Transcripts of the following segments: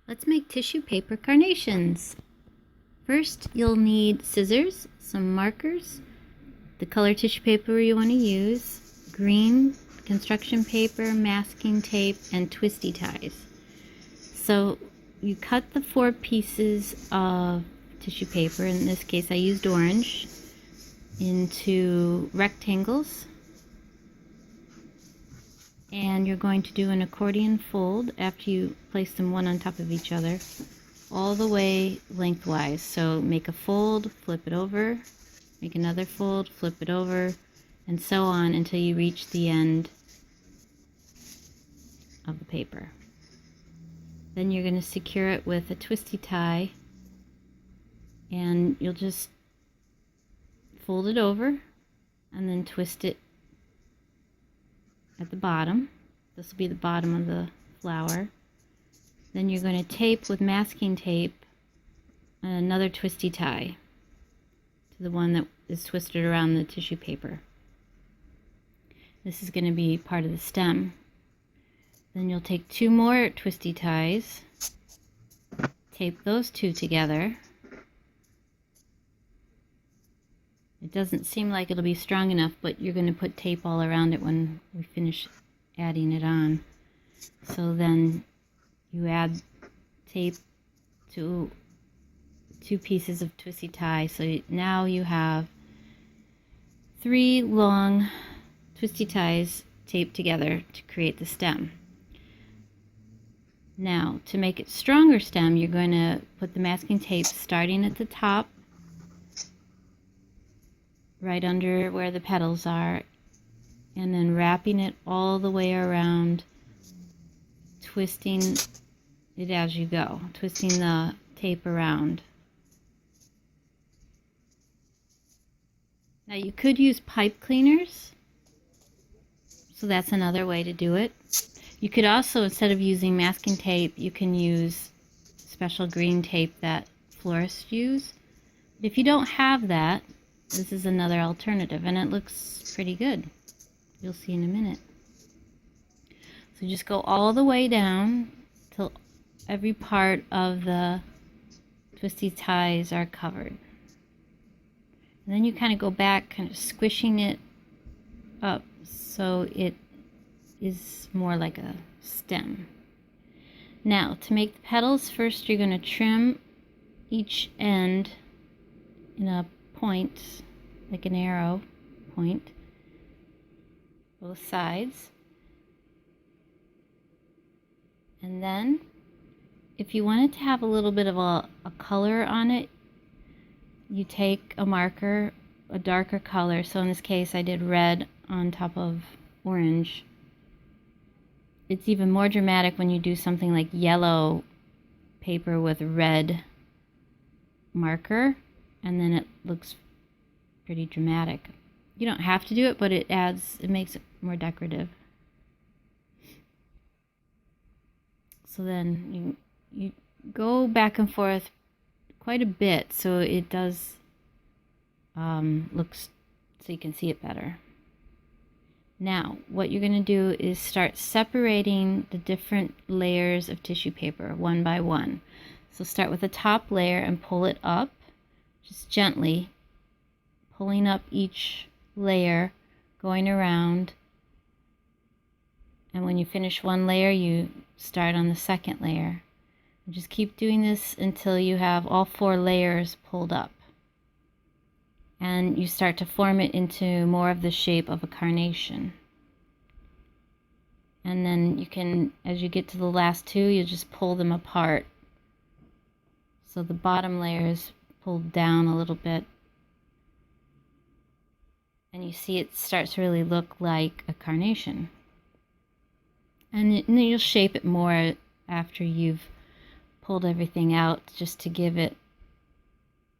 Let's make tissue paper carnations. First, you'll need scissors, some markers, the color tissue paper you want to use, green construction paper, masking tape, and twisty ties. So you cut the 4 pieces of tissue paper, in this case I used orange, into rectangles. And you're going to do an accordion fold after you place them one on top of each other, all the way lengthwise. So make a fold, flip it over, make another fold, flip it over, and so on until you reach the end of the paper. Then you're going to secure it with a twisty tie, and you'll just fold it over and then twist it at the bottom. This will be the bottom of the flower. Then you're going to tape with masking tape and another twisty tie to the one that is twisted around the tissue paper. This is going to be part of the stem. Then you'll take 2 more twisty ties, tape those 2 together. It doesn't seem like it'll be strong enough, but you're going to put tape all around it when we finish adding it on. So then you add tape to 2 pieces of twisty tie. So now you have 3 long twisty ties taped together to create the stem. Now, to make it stronger stem, you're going to put the masking tape starting at the top, right under where the petals are, and then wrapping it all the way around, twisting it as you go, twisting the tape around. Now you could use pipe cleaners, so that's another way to do it. You could also, instead of using masking tape, you can use special green tape that florists use. But if you don't have that, this is another alternative, and it looks pretty good. You'll see in a minute. So just go all the way down till every part of the twisty ties are covered. And then you kind of go back, kind of squishing it up so it is more like a stem. Now, to make the petals, first you're going to trim each end in a point, like an arrow point, both sides. And then, if you want it to have a little bit of a color on it, you take a marker, a darker color. So in this case I did red on top of orange. It's even more dramatic when you do something like yellow paper with red marker, and then it looks pretty dramatic. You don't have to do it, but it makes it more decorative. So then you go back and forth quite a bit, so it does looks so you can see it better. Now, what you're going to do is start separating the different layers of tissue paper one by one. So start with the top layer and pull it up, just gently pulling up each layer, going around. And when you finish one layer, you start on the second layer. And just keep doing this until you have all 4 layers pulled up. And you start to form it into more of the shape of a carnation. And then you can, as you get to the last 2, you just pull them apart. So the bottom layer is pulled down a little bit. And you see it starts to really look like a carnation. And then you'll shape it more after you've pulled everything out, just to give it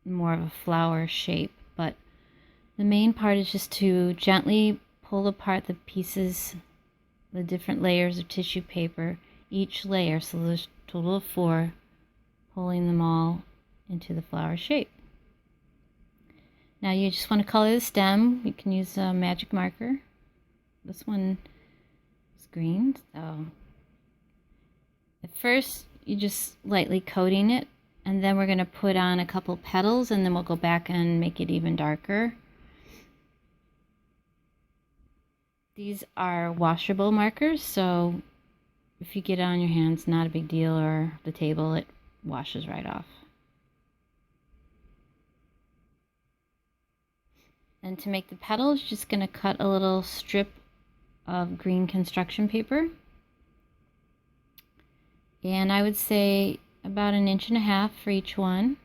more of a flower shape. But the main part is just to gently pull apart the pieces, the different layers of tissue paper, each layer, so there's a total of 4, pulling them all into the flower shape. Now you just want to color the stem. You can use a magic marker. This one is green, so at first you're just lightly coating it, and then we're going to put on a couple petals, and then we'll go back and make it even darker. These are washable markers, so if you get it on your hands, not a big deal, or the table, it washes right off. And to make the petals, just going to cut a little strip of green construction paper. And I would say about 1.5 inches for each one,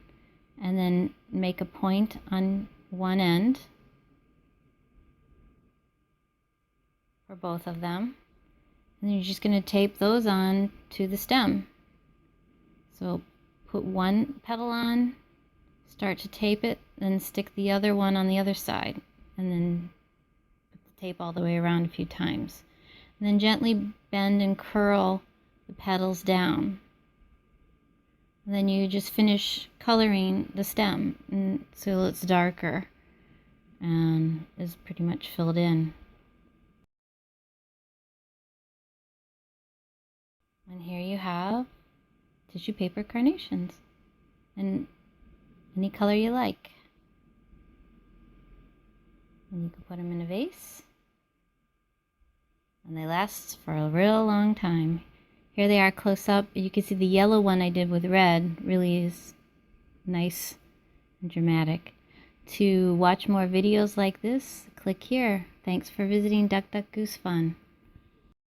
and then make a point on one end for both of them. And then you're just going to tape those on to the stem. So put one petal on, start to tape it, then stick the other one on the other side, and then put the tape all the way around a few times. And then gently bend and curl the petals down. And then you just finish coloring the stem until it's darker and is pretty much filled in. And here you have tissue paper carnations in any color you like. And you can put them in a vase, and they last for a real long time. Here they are close up. You can see the yellow one I did with red really is nice and dramatic. To watch more videos like this, click here. Thanks for visiting DuckDuckGooseFun.